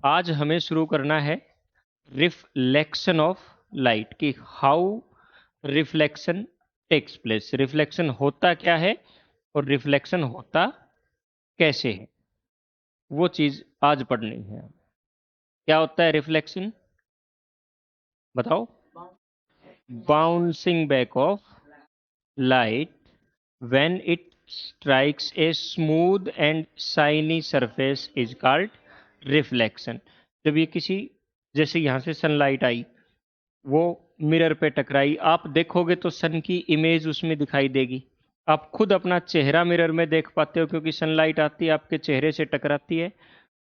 आज हमें शुरू करना है रिफ्लेक्शन ऑफ लाइट कि how reflection takes place. Reflection होता क्या है और रिफ्लेक्शन होता कैसे है, वो चीज आज पढ़नी है। क्या होता है रिफ्लेक्शन, बताओ। Bouncing back of light when it strikes a smooth and shiny surface is called reflection। जब ये किसी, जैसे यहाँ से सनलाइट आई, वो मिरर पे टकराई, आप देखोगे तो सन की इमेज उसमें दिखाई देगी। आप खुद अपना चेहरा मिरर में देख पाते हो क्योंकि सनलाइट आती है, आपके चेहरे से टकराती है,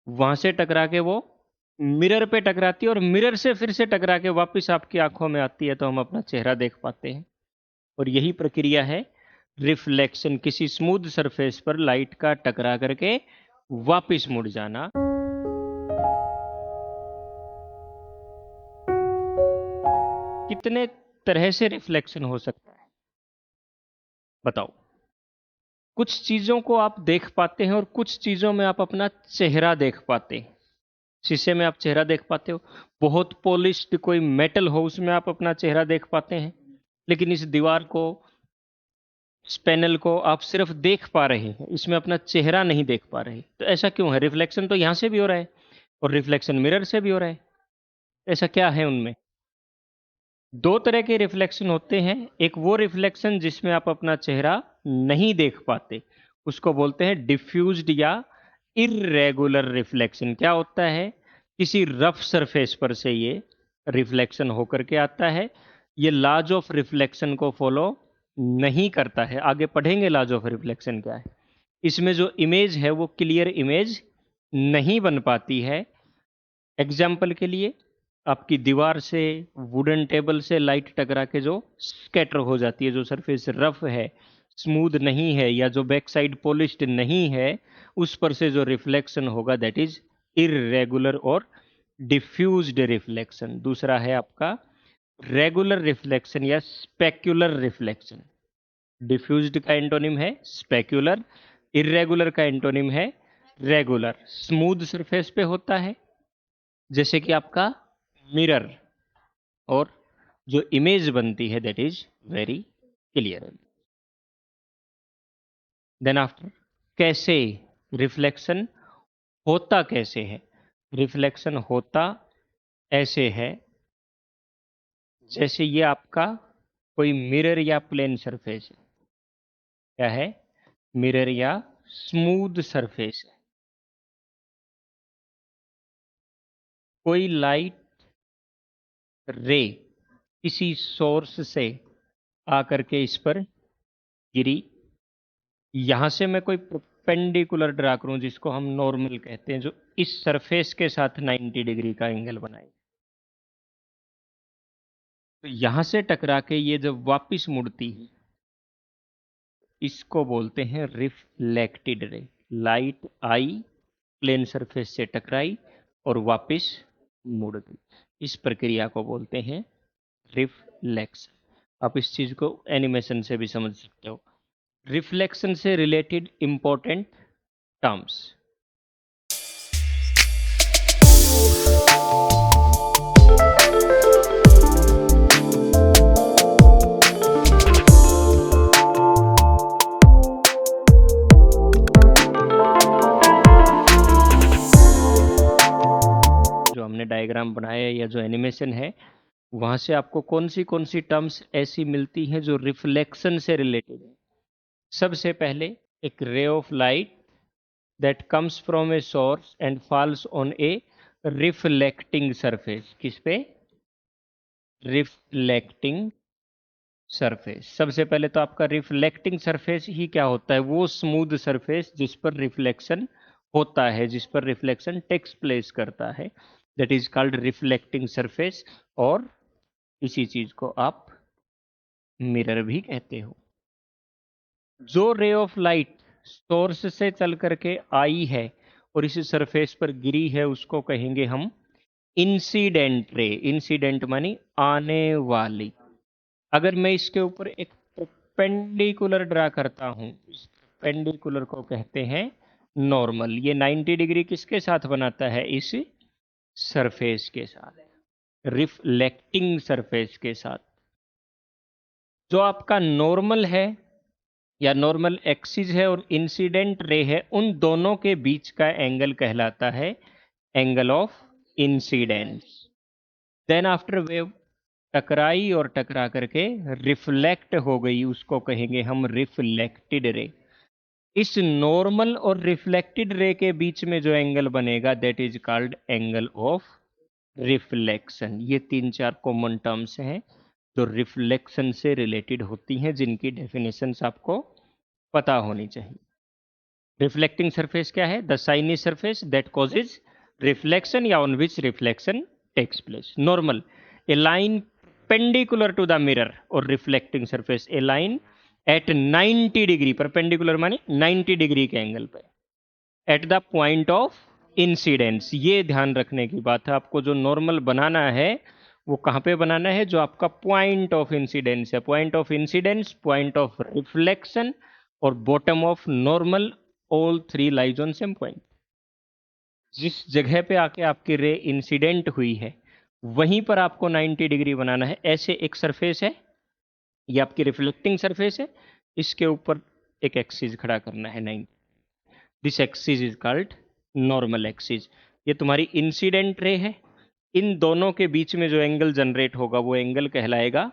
वहां से टकरा के वो मिरर पे टकराती है और मिरर से फिर से टकरा के वापस आपकी आंखों में आती है, तो हम अपना चेहरा देख पाते हैं। और यही प्रक्रिया है रिफ्लेक्शन, किसी स्मूथ सरफेस पर लाइट का टकरा करके वापस मुड़ जाना। कितने तरह से रिफ्लेक्शन हो सकता है, बताओ। कुछ चीजों को आप देख पाते हैं और कुछ चीजों में आप अपना चेहरा देख पाते हैं। शीशे में आप चेहरा देख पाते हो, बहुत पॉलिश्ड कोई मेटल हो उसमें आप अपना चेहरा देख पाते हैं, लेकिन इस दीवार को, इस पैनल को आप सिर्फ देख पा रहे हैं, इसमें अपना चेहरा नहीं देख पा रहे। तो ऐसा क्यों है? रिफ्लेक्शन तो यहां से भी हो रहा है और रिफ्लेक्शन मिरर से भी हो रहा है। ऐसा क्या है उनमें? दो तरह के रिफ्लेक्शन होते हैं। एक वो रिफ्लेक्शन जिसमें आप अपना चेहरा नहीं देख पाते, उसको बोलते हैं डिफ्यूज्ड या इर्रेगुलर रिफ्लेक्शन। क्या होता है? किसी रफ सरफेस पर से ये रिफ्लेक्शन होकर के आता है। ये लॉज ऑफ रिफ्लेक्शन को फॉलो नहीं करता है। आगे पढ़ेंगे लॉज ऑफ रिफ्लेक्शन क्या है। इसमें जो इमेज है वो क्लियर इमेज नहीं बन पाती है। एग्जाम्पल के लिए, आपकी दीवार से, वुडन टेबल से लाइट टकरा के जो स्कैटर हो जाती है, जो सरफेस रफ है, स्मूथ नहीं है, या जो बैक साइड पॉलिश्ड नहीं है, उस पर से जो रिफ्लेक्शन होगा दैट इज इरेगुलर और डिफ्यूज्ड रिफ्लेक्शन। दूसरा है आपका रेगुलर रिफ्लेक्शन या स्पेक्युलर रिफ्लेक्शन। डिफ्यूज्ड का एंटोनिम है स्पेक्युलर, इरेगुलर का एंटोनिम है रेगुलर। स्मूथ सरफेस पे होता है जैसे कि आपका मिरर, और जो इमेज बनती है that is very clear. Then after, कैसे रिफ्लेक्शन होता कैसे है? रिफ्लेक्शन होता ऐसे है, जैसे ये आपका कोई मिरर या प्लेन सरफेस है। क्या है? मिरर या स्मूथ सरफेस है। कोई लाइट रे किसी सोर्स से आकर के इस पर गिरी। यहां से मैं कोई परपेंडिकुलर ड्रा करूं जिसको हम नॉर्मल कहते हैं, जो इस सरफेस के साथ 90 डिग्री का एंगल बनाए, तो यहां से टकरा के ये जब वापस मुड़ती है, इसको बोलते हैं रिफ्लेक्टेड रे। लाइट आई, प्लेन सरफेस से टकराई और वापस मुड़ गई। इस प्रक्रिया को बोलते हैं रिफ्लेक्शन। आप इस चीज को एनिमेशन से भी समझ सकते हो। रिफ्लेक्शन से रिलेटेड इंपॉर्टेंट टर्म्स। जो हमने डायग्राम बनाया है या जो एनिमेशन है, वहां से आपको कौन सी टर्म्स ऐसी मिलती हैं जो रिफ्लेक्शन से रिलेटेड है। सबसे पहले, एक रे of light that comes from a source and falls on A reflecting surface. किस पे? Reflecting surface. सबसे पहले तो आपका रिफ्लेक्टिंग सरफेस ही क्या होता है? वो स्मूथ सरफेस जिस पर रिफ्लेक्शन होता है, जिस पर रिफ्लेक्शन टेक्स प्लेस करता है, that is called reflecting surface. और इसी चीज को आप मिरर भी कहते हो। जो रे ऑफ लाइट सोर्स से चल करके आई है और इस सरफेस पर गिरी है, उसको कहेंगे हम इंसिडेंट रे। इंसिडेंट मानी आने वाली। अगर मैं इसके ऊपर एक परपेंडिकुलर ड्रा करता हूं, इस परपेंडिकुलर को कहते हैं नॉर्मल। ये 90 डिग्री किसके साथ बनाता है? इस सरफेस के साथ, रिफ्लेक्टिंग सरफेस के साथ। जो आपका नॉर्मल है या नॉर्मल एक्सिस है और इंसिडेंट रे है, उन दोनों के बीच का एंगल कहलाता है angle of incidence. Then after wave टकराई और टकरा करके रिफ्लेक्ट हो गई, उसको कहेंगे हम रिफ्लेक्टेड रे। इस नॉर्मल और रिफ्लेक्टेड रे के बीच में जो एंगल बनेगा that is called angle of reflection. ये 3-4 कॉमन टर्म्स हैं जो रिफ्लेक्शन से रिलेटेड होती हैं, जिनकी डेफिनेशंस आपको पता होनी चाहिए। रिफ्लेक्टिंग सरफेस क्या है? The shiny surface that causes reflection या on which reflection takes place. Normal, a line perpendicular to the mirror और reflecting surface, a line at 90 degree, perpendicular माने 90 डिग्री के एंगल पे, at the point of incidence. ये ध्यान रखने की बात है, आपको जो नॉर्मल बनाना है वो कहाँ पे बनाना है? जो आपका पॉइंट ऑफ इंसिडेंस है, point of incidence, point of reflection और bottom of normal, all three lies on same point. जिस जगह पे आके आपकी रे इंसिडेंट हुई है वहीं पर आपको 90 डिग्री बनाना है। ऐसे एक सरफेस है, ये आपकी रिफ्लेक्टिंग सरफेस है, इसके ऊपर एक एक्सिस खड़ा करना है 90। This axis is called normal axis. ये तुम्हारी इंसिडेंट रे है, इन दोनों के बीच में जो एंगल जनरेट होगा वो एंगल कहलाएगा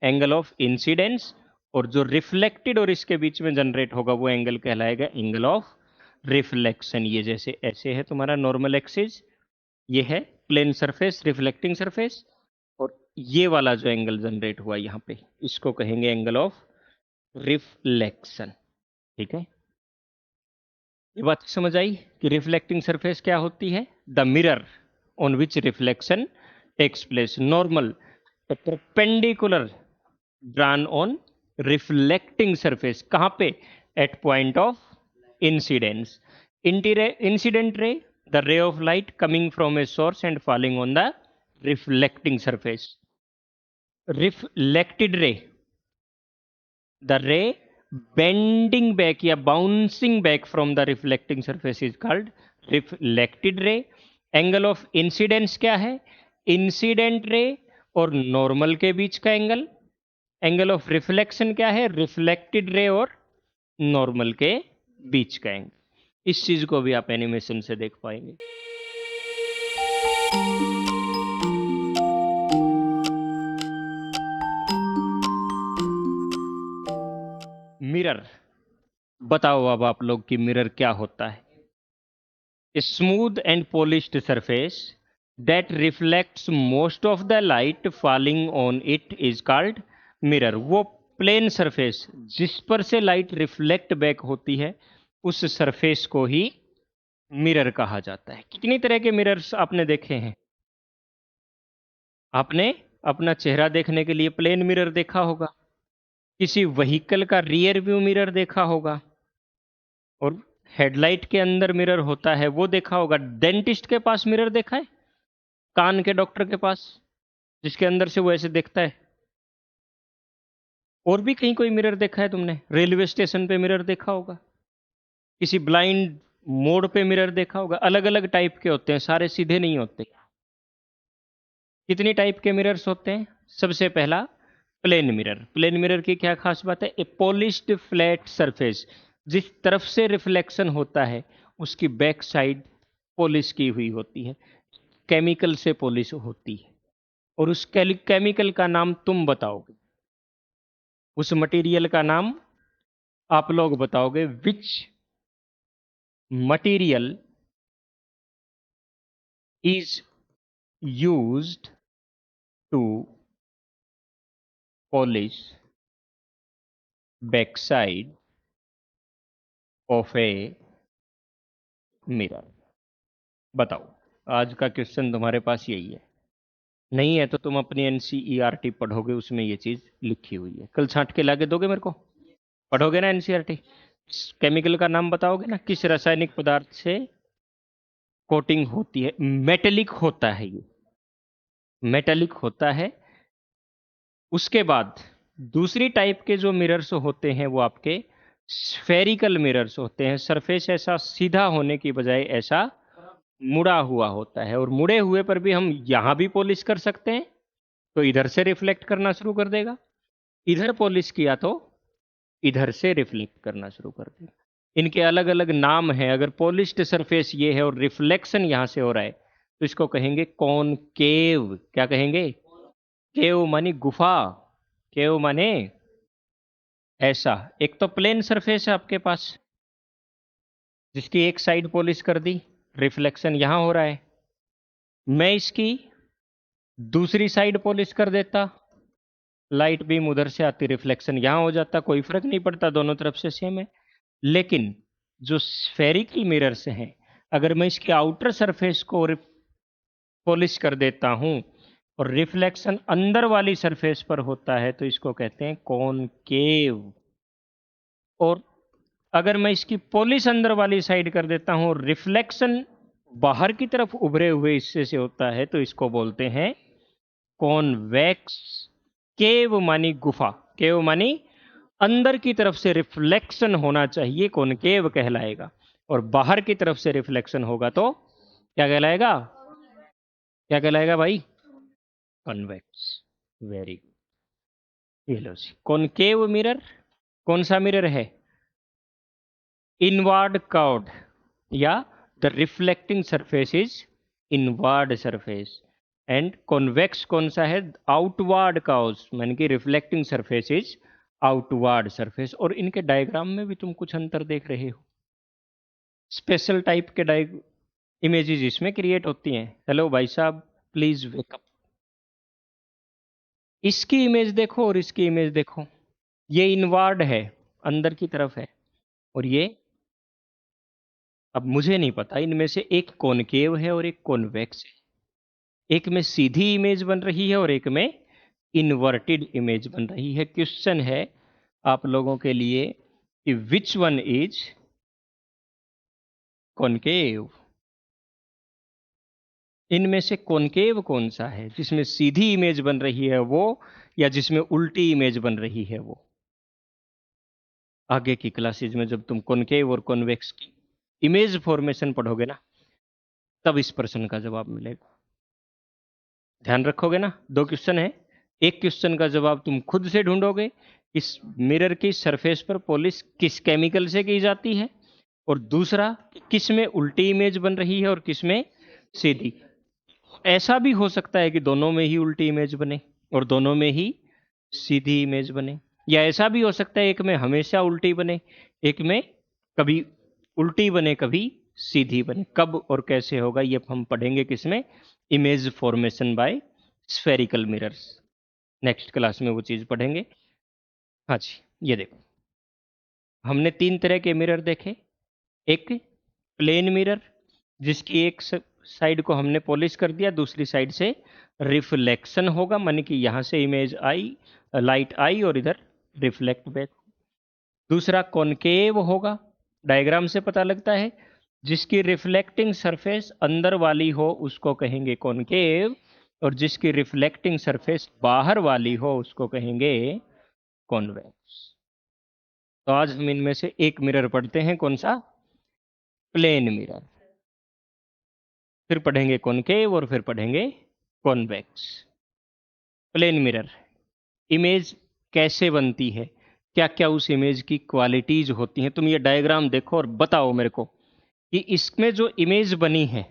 एंगल ऑफ इंसिडेंस, और जो रिफ्लेक्टेड और इसके बीच में जनरेट होगा वो एंगल कहलाएगा एंगल ऑफ रिफ्लेक्शन। ये जैसे ऐसे है तुम्हारा नॉर्मल एक्सिस, ये है प्लेन सरफेस, रिफ्लेक्टिंग सरफेस, और ये वाला जो एंगल जनरेट हुआ यहाँ पे, इसको कहेंगे एंगल ऑफ रिफ्लेक्शन। ठीक है, ये बात समझ आई कि रिफ्लेक्टिंग सरफेस क्या होती है? The mirror on which reflection takes place. Normal, perpendicular drawn on reflecting surface, कहां पे? At point of incidence. Incident ray, the ray of light coming from a source and falling on the reflecting surface. Reflected ray, the ray bending back या bouncing back from the reflecting surface is called reflected ray। Angle of incidence क्या है? Incident ray और normal के बीच का angle. Angle of reflection क्या है? Reflected ray और normal के बीच का एंगल। इस चीज को भी आप एनिमेशन से देख पाएंगे। मिरर, बताओ अब आप लोग कि मिरर क्या होता है? Smooth and polished surface that reflects most of the light falling on it is called mirror. वो प्लेन सरफेस जिस पर से लाइट रिफ्लेक्ट बैक होती है उस सरफेस को ही मिरर कहा जाता है। कितनी तरह के मिरर्स आपने देखे हैं? आपने अपना चेहरा देखने के लिए प्लेन मिरर देखा होगा, किसी व्हीकल का रियर व्यू मिरर देखा होगा, और हेडलाइट के अंदर मिरर होता है वो देखा होगा। डेंटिस्ट के पास मिरर देखा है? कान के डॉक्टर के पास, जिसके अंदर से वो ऐसे देखता है। और भी कहीं कोई मिरर देखा है तुमने? रेलवे स्टेशन पे मिरर देखा होगा, किसी ब्लाइंड मोड़ पे मिरर देखा होगा। अलग अलग टाइप के होते हैं, सारे सीधे नहीं होते। कितनी टाइप के मिरर्स होते हैं? सबसे पहला प्लेन मिरर। प्लेन मिरर की क्या खास बात है? ए पॉलिश्ड फ्लैट सरफेस, जिस तरफ से रिफ्लेक्शन होता है उसकी बैक साइड पॉलिश की हुई होती है, केमिकल से पॉलिश होती है, और उस केमिकल का नाम तुम बताओगे, उस मटेरियल का नाम आप लोग बताओगे। Which material is used to polish back side of a mirror? बताओ, आज का क्वेश्चन तुम्हारे पास यही है। नहीं है तो तुम अपनी एनसीईआरटी पढ़ोगे, उसमें ये चीज लिखी हुई है। कल छांट के लाके दोगे मेरे को? पढ़ोगे ना एनसीईआरटी? केमिकल का नाम बताओगे ना, किस रासायनिक पदार्थ से कोटिंग होती है। मेटेलिक होता है, ये मेटेलिक होता है। उसके बाद दूसरी टाइप के जो मिरर्स होते हैं वो आपके स्फेरिकल मिरर्स होते हैं। सरफेस ऐसा सीधा होने की बजाय ऐसा मुड़ा हुआ होता है, और मुड़े हुए पर भी हम यहां भी पॉलिश कर सकते हैं, तो इधर से रिफ्लेक्ट करना शुरू कर देगा। इधर पॉलिश किया तो इधर से रिफ्लेक्ट करना शुरू कर देगा। इनके अलग अलग नाम हैं। अगर पॉलिश्ड सरफेस ये है और रिफ्लेक्शन यहां से हो रहा है, तो इसको कहेंगे कॉनकेव। क्या कहेंगे? केव मानी गुफा, केव माने ऐसा। एक तो प्लेन सरफेस है आपके पास, जिसकी एक साइड पॉलिश कर दी, रिफ्लेक्शन यहां हो रहा है। मैं इसकी दूसरी साइड पॉलिश कर देता, लाइट बीम उधर से आती, रिफ्लेक्शन यहां हो जाता, कोई फर्क नहीं पड़ता, दोनों तरफ से सेम है। लेकिन जो स्फेरिकल मिरर्स हैं, अगर मैं इसके आउटर सरफेस को पॉलिश कर देता हूं और रिफ्लेक्शन अंदर वाली सरफेस पर होता है, तो इसको कहते हैं कॉनकेव। और अगर मैं इसकी पॉलिश अंदर वाली साइड कर देता हूं और रिफ्लेक्शन बाहर की तरफ उभरे हुए हिस्से से होता है, तो इसको बोलते हैं कॉन्वेक्स। केव मानी गुफा, केव मानी अंदर की तरफ से रिफ्लेक्शन होना चाहिए, कॉनकेव कहलाएगा। और बाहर की तरफ से रिफ्लेक्शन होगा तो क्या कहलाएगा? क्या कहलाएगा भाई? कॉन्वेक्स। Very good. ये लो जी, कॉनकेव मिरर कौन सा मिरर है? इनवर्ड कर्व्ड, या the reflecting surface is inward surface. And convex कौन सा है? आउटवर्ड कर्व्स, यानी कि reflecting surface is outward surface. और इनके डायग्राम में भी तुम कुछ अंतर देख रहे हो। स्पेशल टाइप के इमेजेस इसमें क्रिएट होती हैं। हेलो भाई साहब, प्लीज वेकअप। इसकी इमेज देखो और इसकी इमेज देखो, ये इनवर्ड है, अंदर की तरफ है, और ये, अब मुझे नहीं पता, इनमें से एक कॉनकेव है और एक कॉन्वेक्स है। एक में सीधी इमेज बन रही है और एक में इन्वर्टेड इमेज बन रही है। क्वेश्चन है आप लोगों के लिए कि विच वन इज कॉनकेव? इनमें से कॉनकेव कौन सा है, जिसमें सीधी इमेज बन रही है वो, या जिसमें उल्टी इमेज बन रही है वो? आगे की क्लासेज में जब तुम कॉनकेव और कॉन्वेक्स की इमेज फॉर्मेशन पढ़ोगे ना, तब इस प्रश्न का जवाब मिलेगा। ध्यान रखोगे ना? दो क्वेश्चन है, एक क्वेश्चन का जवाब तुम खुद से ढूंढोगे, इस मिरर की सरफेस पर पॉलिश किस केमिकल से की जाती है, और दूसरा किस में उल्टी इमेज बन रही है और किस में सीधी। ऐसा भी हो सकता है कि दोनों में ही उल्टी इमेज बने और दोनों में ही सीधी इमेज बने, या ऐसा भी हो सकता है एक में हमेशा उल्टी बने, एक में कभी उल्टी बने कभी सीधी बने। कब और कैसे होगा ये हम पढ़ेंगे किसमें? Image formation by spherical mirrors. Next class में वो चीज पढ़ेंगे। हाँ जी, ये देखो, हमने तीन तरह के मिरर देखे। एक प्लेन मिरर, जिसकी एक साइड को हमने पॉलिश कर दिया, दूसरी साइड से रिफ्लेक्शन होगा, माने कि यहां से इमेज आई, लाइट आई और इधर रिफ्लेक्ट बैक। दूसरा कॉनकेव होगा, डायग्राम से पता लगता है, जिसकी रिफ्लेक्टिंग सरफेस अंदर वाली हो उसको कहेंगे कॉनकेव, और जिसकी रिफ्लेक्टिंग सरफेस बाहर वाली हो उसको कहेंगे कॉन्वेक्स। तो आज हम इनमें से एक मिरर पढ़ते हैं, कौन सा? Plane mirror. फिर पढ़ेंगे कॉनकेव और फिर पढ़ेंगे कॉन्वेक्स। प्लेन मिरर, इमेज कैसे बनती है, क्या क्या उस इमेज की क्वालिटीज होती हैं, तुम ये डायग्राम देखो और बताओ मेरे को कि इसमें जो इमेज बनी है,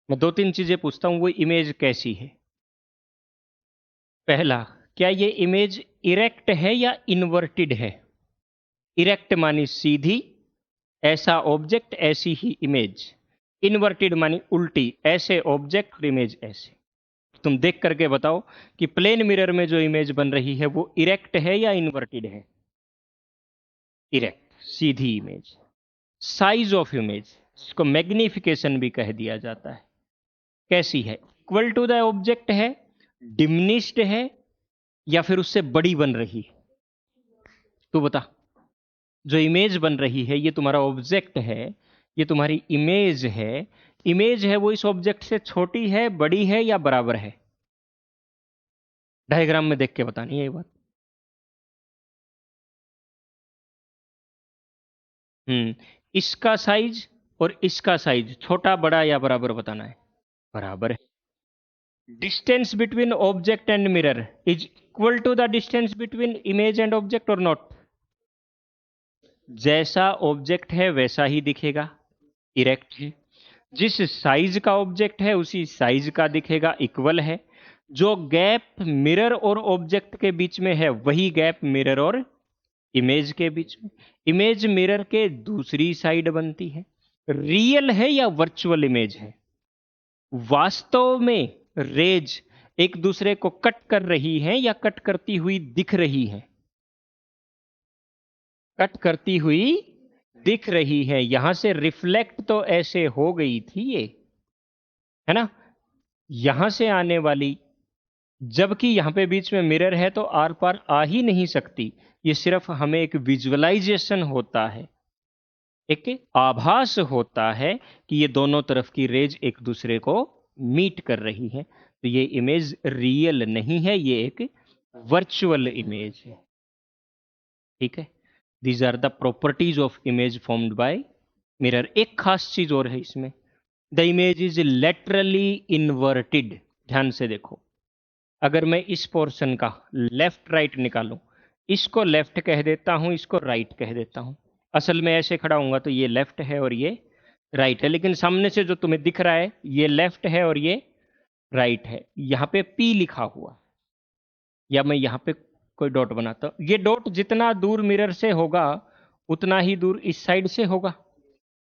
मैं दो तीन चीजें पूछता हूं, वो इमेज कैसी है। पहला, क्या ये इमेज इरेक्ट है या इन्वर्टेड है? इरेक्ट मानी सीधी, ऐसा ऑब्जेक्ट ऐसी ही इमेज। इन्वर्टेड मानी उल्टी, ऐसे ऑब्जेक्ट और इमेज ऐसे। तुम देख करके बताओ कि प्लेन मिरर में जो इमेज बन रही है वो इरेक्ट है या इन्वर्टेड है? Erect, Sidhi image. Size of image, इसको मैग्निफिकेशन भी कह दिया जाता है, कैसी है? इक्वल टू द ऑब्जेक्ट है, डिमिनिश्ड है, या फिर उससे बड़ी बन रही है? तू बता। जो इमेज बन रही है ये तुम्हारा ऑब्जेक्ट है, ये तुम्हारी इमेज है वो इस ऑब्जेक्ट से छोटी है, बड़ी है, या बराबर है? डायग्राम में देख के बतानी है ये बात। इसका साइज और इसका साइज छोटा बड़ा या बराबर बताना है, बराबर है। Distance between object and mirror is equal to the distance between image and object or not? जैसा ऑब्जेक्ट है वैसा ही दिखेगा, इरेक्ट है। जिस साइज का ऑब्जेक्ट है उसी साइज का दिखेगा, इक्वल है। जो गैप मिरर और ऑब्जेक्ट के बीच में है वही गैप मिरर और इमेज के बीच में। इमेज मिरर के दूसरी साइड बनती है। रियल है या वर्चुअल इमेज है? वास्तव में रेज एक दूसरे को कट कर रही हैं या कट करती हुई दिख रही हैं? कट करती हुई दिख रही है। यहां से रिफ्लेक्ट तो ऐसे हो गई थी ये, है ना, यहां से आने वाली, जबकि यहां पे बीच में मिरर है तो आर पार आ ही नहीं सकती। ये सिर्फ हमें एक विजुअलाइजेशन होता है, एक आभास होता है कि ये दोनों तरफ की रेज एक दूसरे को मीट कर रही है। तो ये इमेज रियल नहीं है, ये एक वर्चुअल इमेज है। ठीक है, these are the properties of image formed by mirror. एक खास चीज और है इसमें, the image is laterally inverted. ध्यान से देखो, अगर मैं इस पोर्शन का लेफ्ट राइट निकालूं, इसको लेफ्ट कह देता हूं, इसको राइट कह देता हूं। असल में ऐसे खड़ा हूंगा तो ये लेफ्ट है और ये राइट है, लेकिन सामने से जो तुम्हें दिख रहा है ये लेफ्ट है और ये राइट है। यहां पे पी लिखा हुआ, या मैं यहां पे कोई डॉट बनाता हूं। ये डॉट जितना दूर मिरर से होगा उतना ही दूर इस साइड से होगा।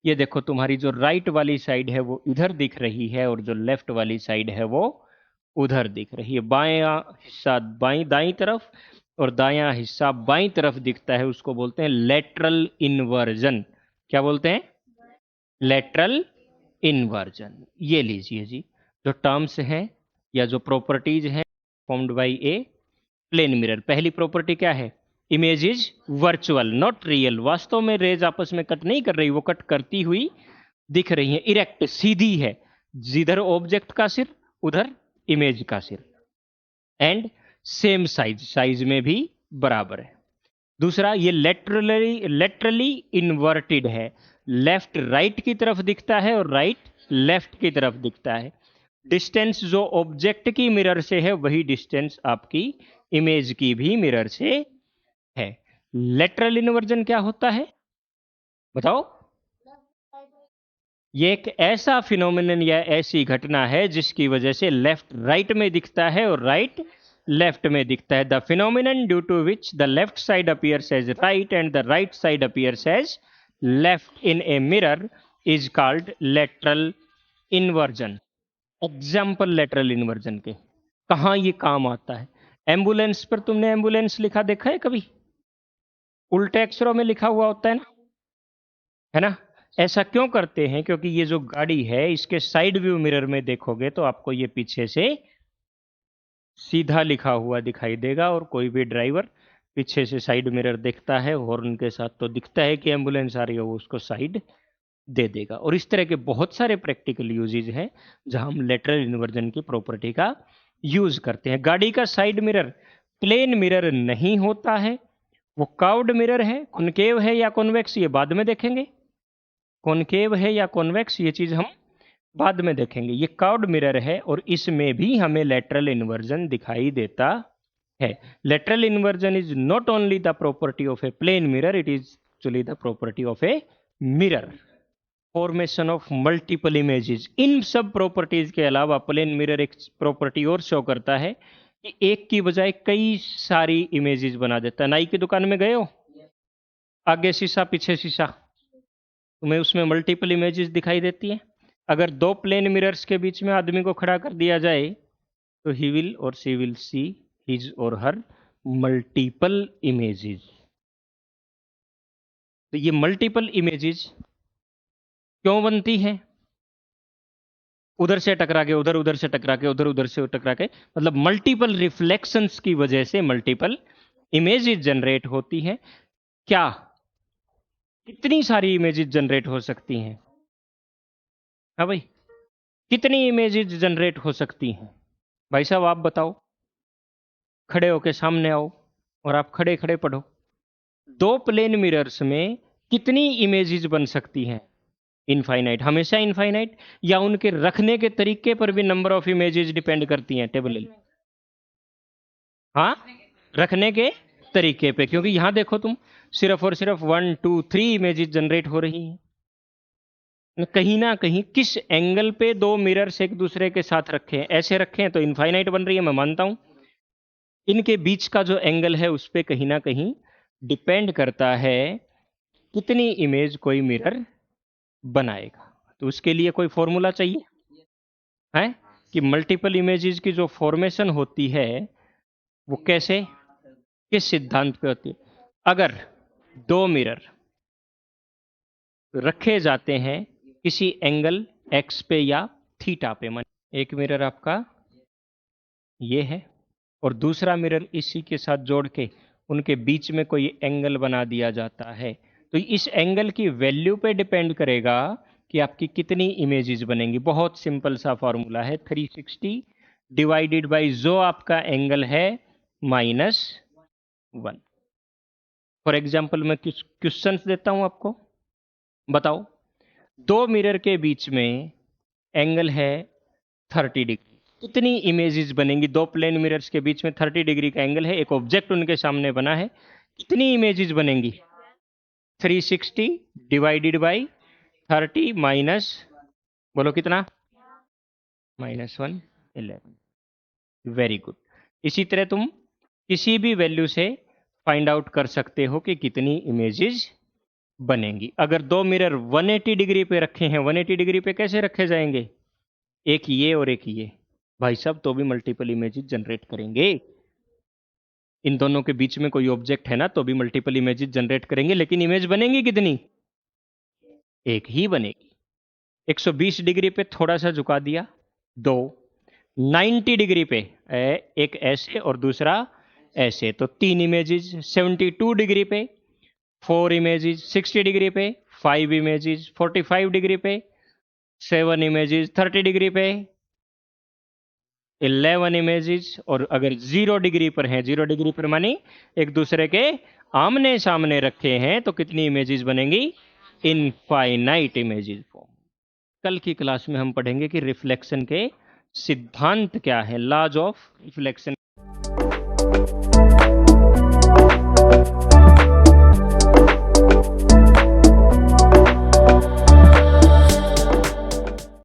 ये देखो, तुम्हारी जो राइट वाली साइड है वो इधर दिख रही है और जो लेफ्ट वाली साइड है वो उधर दिख रही है। बायां हिस्सा बाई दाई तरफ और दायां हिस्सा बाई तरफ दिखता है, उसको बोलते हैं लेटरल इन्वर्जन। क्या बोलते हैं? Lateral inversion. ये लीजिए जी, जो टर्म्स हैं या जो प्रॉपर्टीज हैं formed by a plane mirror. पहली प्रॉपर्टी क्या है? Image is virtual not real. वास्तव में रेज आपस में कट नहीं कर रही, वो कट करती हुई दिख रही है, इरेक्ट सीधी है, जिधर ऑब्जेक्ट का सिर उधर इमेज का सिर, एंड सेम साइज, साइज में भी बराबर है। दूसरा, ये लेटरली इन्वर्टेड है, लेफ्ट राइट की तरफ दिखता है और राइट लेफ्ट की तरफ दिखता है। डिस्टेंस जो ऑब्जेक्ट की मिरर से है वही डिस्टेंस आपकी इमेज की भी मिरर से है। लेटरल इन्वर्जन क्या होता है बताओ? ये एक ऐसा फिनोमिनन या ऐसी घटना है जिसकी वजह से लेफ्ट राइट में दिखता है और राइट लेफ्ट में दिखता है। The phenomenon due to which the left side appears as right and the right side appears as left in a mirror is called lateral inversion. Example lateral inversion के कहां ये काम आता है? एम्बुलेंस पर तुमने एम्बुलेंस लिखा देखा है कभी? उल्टे अक्षरों में लिखा हुआ होता है ना? ऐसा क्यों करते हैं? क्योंकि ये जो गाड़ी है इसके साइड व्यू मिरर में देखोगे तो आपको ये पीछे से सीधा लिखा हुआ दिखाई देगा, और कोई भी ड्राइवर पीछे से साइड मिरर देखता है, हॉर्न के साथ तो दिखता है कि एम्बुलेंस आ रही है, वो उसको साइड दे देगा। और इस तरह के बहुत सारे प्रैक्टिकल यूजेज हैं जहां हम लेटरल इन्वर्जन की प्रॉपर्टी का यूज करते हैं। गाड़ी का साइड मिरर प्लेन मिरर नहीं होता है, वो कर्व्ड मिरर है। कॉनकेव है या कॉन्वेक्स ये बाद में देखेंगे, कॉनकेव है या कॉन्वेक्स ये चीज हम बाद में देखेंगे। ये कर्व्ड मिरर है और इसमें भी हमें लेटरल इन्वर्जन दिखाई देता है। Lateral inversion is not only the property of a plane mirror, it is actually the property of a mirror. Formation of multiple images, इन सब प्रॉपर्टीज के अलावा प्लेन मिरर एक प्रॉपर्टी और शो करता है कि एक की बजाय कई सारी इमेजेस बना देता है। नाई की दुकान में गए हो, आगे शीशा पीछे शीशा, तुम्हें उसमें मल्टीपल इमेजेस दिखाई देती है। अगर दो प्लेन मिरर्स के बीच में आदमी को खड़ा कर दिया जाए तो ही विल और शी विल सी हिज और हर मल्टीपल इमेजेस। तो ये मल्टीपल इमेजेस क्यों बनती है? उधर से टकरा के उधर, उधर से टकरा के उधर, उधर से टकरा के, मतलब मल्टीपल रिफ्लेक्शंस की वजह से मल्टीपल इमेजेस जनरेट होती हैं। क्या कितनी सारी इमेजेस जनरेट हो सकती हैं? हाँ भाई, कितनी इमेजेस जनरेट हो सकती हैं? भाई साहब आप बताओ, खड़े होके सामने आओ और आप खड़े खड़े पढ़ो। दो प्लेन मिरर्स में कितनी इमेजेस बन सकती हैं? इनफाइनाइट, हमेशा इनफाइनाइट, या उनके रखने के तरीके पर भी नंबर ऑफ इमेजेस डिपेंड करती हैं टेबल? हाँ, रखने के तरीके पे, क्योंकि यहां देखो तुम, सिर्फ और सिर्फ 1 2 3 इमेजेस जनरेट हो रही हैं। कहीं ना कहीं किस एंगल पे दो मिरर्स एक दूसरे के साथ रखे हैं, ऐसे रखे हैं तो इनफाइनाइट बन रही है, मैं मानता हूं। इनके बीच का जो एंगल है उस पे कहीं ना कहीं डिपेंड करता है कितनी इमेज कोई मिरर बनाएगा। तो उसके लिए कोई फॉर्मूला चाहिए है कि मल्टीपल इमेजेस की जो फॉर्मेशन होती है वो कैसे, किस सिद्धांत पे होती है। अगर दो मिरर रखे जाते हैं किसी एंगल एक्स पे या थीटा पे, मान एक मिरर आपका ये है और दूसरा मिरर इसी के साथ जोड़ के उनके बीच में कोई एंगल बना दिया जाता है, तो इस एंगल की वैल्यू पे डिपेंड करेगा कि आपकी कितनी इमेजेस बनेंगी। बहुत सिंपल सा फॉर्मूला है, 360 डिवाइडेड बाई जो आपका एंगल है -1। फॉर एग्जाम्पल मैं क्वेश्चन देता हूं आपको, बताओ दो मिरर के बीच में एंगल है 30 डिग्री, कितनी इमेजेस बनेंगी? दो प्लेन मिरर्स के बीच में 30 डिग्री का एंगल है, एक ऑब्जेक्ट उनके सामने बना है, कितनी इमेजेस बनेंगी? 360 डिवाइडेड बाई 30 माइनस, बोलो कितना? -1, 11। Very good. इसी तरह तुम किसी भी वैल्यू से फाइंड आउट कर सकते हो कि कितनी इमेजेस बनेंगी। अगर दो मिरर 180 डिग्री पे रखे हैं, 180 डिग्री पे कैसे रखे जाएंगे? एक ये और एक ये, भाई साहब तो भी मल्टीपल इमेजेस जनरेट करेंगे। इन दोनों के बीच में कोई ऑब्जेक्ट है ना, तो भी मल्टीपल इमेजेस जनरेट करेंगे, लेकिन इमेज बनेंगी कितनी? एक ही बनेगी। 120 डिग्री पे थोड़ा सा झुका दिया, दो। 90 डिग्री पे एक ऐसे और दूसरा ऐसे, तो 3 इमेजेस। 72 डिग्री पे 4 इमेजेस, 60 डिग्री पे 5 इमेजेस, 45 डिग्री पे 7 इमेजेस, 30 डिग्री पे 11 इमेजेस, और अगर 0 डिग्री पर है, 0 डिग्री पर मानी एक दूसरे के आमने सामने रखे हैं, तो कितनी इमेजेस बनेंगी? Infinite images form. कल की क्लास में हम पढ़ेंगे कि रिफ्लेक्शन के सिद्धांत क्या है, लॉज ऑफ रिफ्लेक्शन।